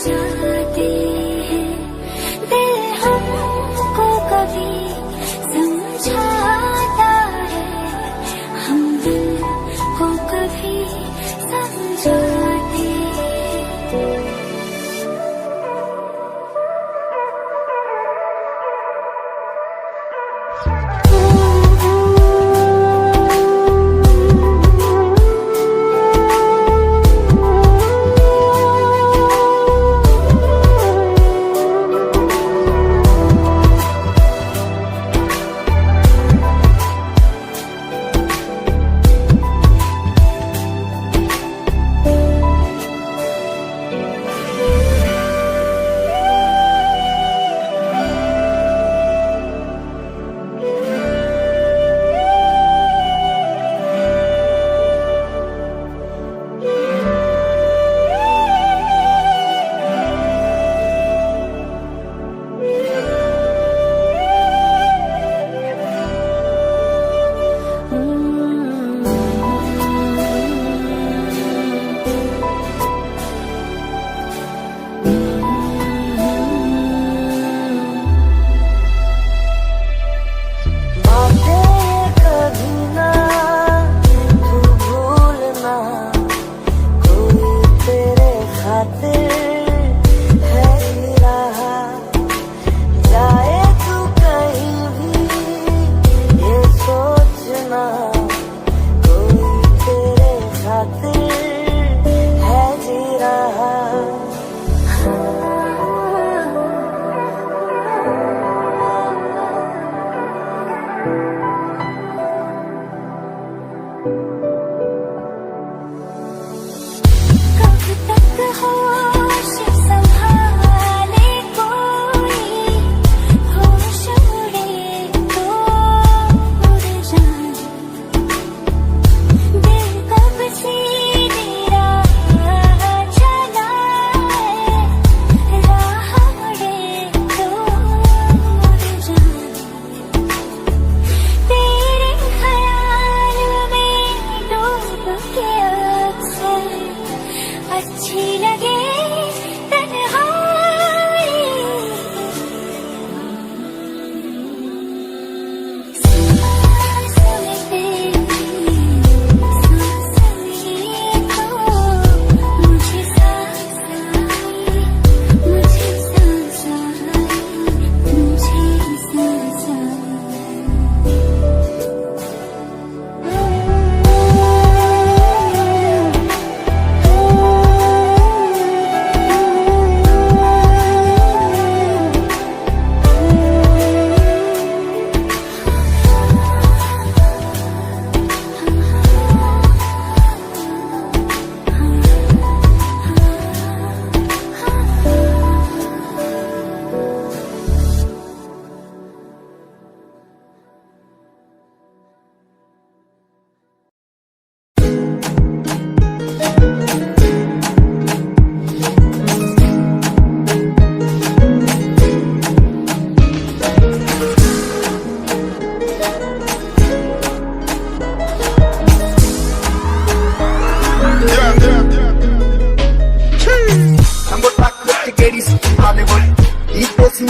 जाते हैं दिल हमको कभी समझाता है हम दिल को कभी समझाते हैं।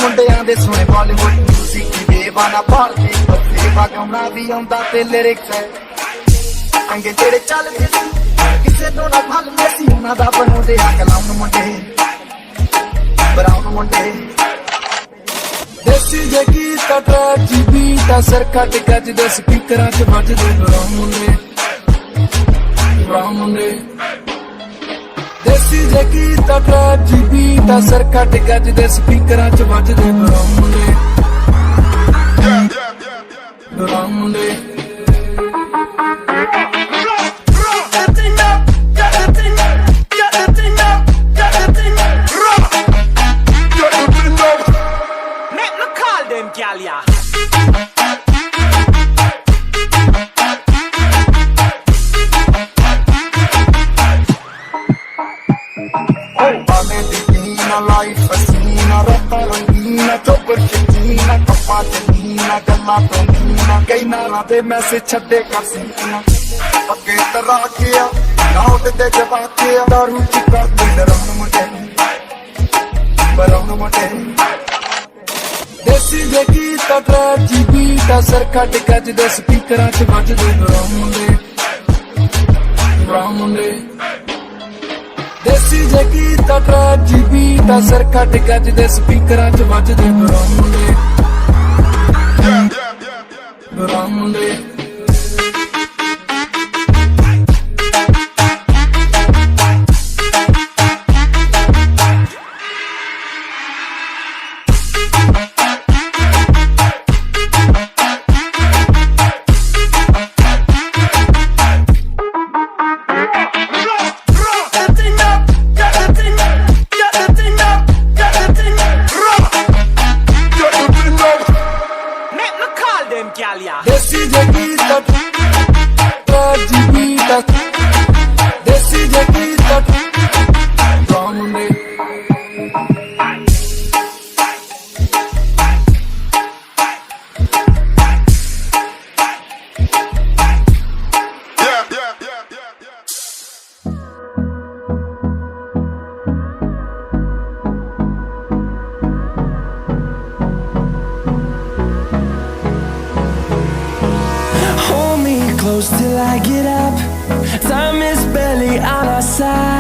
ਮੁੰਡਿਆਂ ਦੇ ਸੋਹਣੇ ਬਾਲੀਵੁੱਡ ਮਿਊਜ਼ਿਕ ਦੀ ਬੇਵਾਨਾ ਭਾਲਦੀ ਬੱਤੇ ਵਗਾਉਣਾ ਵੀ ਆਉਂਦਾ ਤੇ ਲਿਰਿਕਸ ਅੰਗੇ ਜਿਹੜੇ ਚੱਲਦੇ ਕਿਸੇ ਤੋਂ ਨਾ ਭੱਲਦੇ ਸੀ ਉਹਨਾਂ ਦਾ ਬਣਾਉਂਦੇ ਆ ਕਲਾਮ ਮੁੰਡੇ ਬਰਾਉਨ ਮੁੰਡੇ ਦੇਸੀ ਜੇ ਗੀਤ ਟਰੈਕ ਜੀ ਬੀਟ ਅਸਰ ਕੱਟ ਗੱਜਦੇ ਸਪੀਕਰਾਂ 'ਚ ਵੱਜਦੇ ਬਰਾਉਨ ਮੁੰਡੇ ਦੇਸੀ ਜੇ ਗੀਤ ਟਰੈਕ ਜੀ ਬੀਟ ਅਸਰ ਕੱਟ ਗੱਜਦੇ ਸਪੀਕਰਾਂ 'ਚ ਵੱਜਦੇ ਬਰਾਉਨ ਮੁੰਡੇ Life fascina, rotta rangina, chopper china, kappa china, galla tonina, kei nara de message chhade kasina, pake tara kiya, naut de jaba kiya, daru chi kar de daram mujhe, brown ਮੁੰਡੇ ਦੇਸੀ ਜੇ ਗੀਤ track ਜੀ beat ਅਸਰ ਕੱਢ ਕੱਜ ਦੇ ਸਪੀਕਰਾਂ 'ਚ ਵੱਜਦੇ ਬਰਾਉਨ ਮੁੰਡੇ ਦੇਸੀ ਜੇ ਗੀਤ ਟਰੈਕ ਜੀ ਬੀਟ ਅਸਰ ਕੱਢ ਕੱਜ ਦੇ ਸਪੀਕਰਾਂ 'ਚ ਵੱਜਦੇ ਬਰਾਉਨ ਮੁੰਡੇ Desi Jagita, Trajibita, Desi Jagita, Ramune. Close till I get up. Time is barely on our side.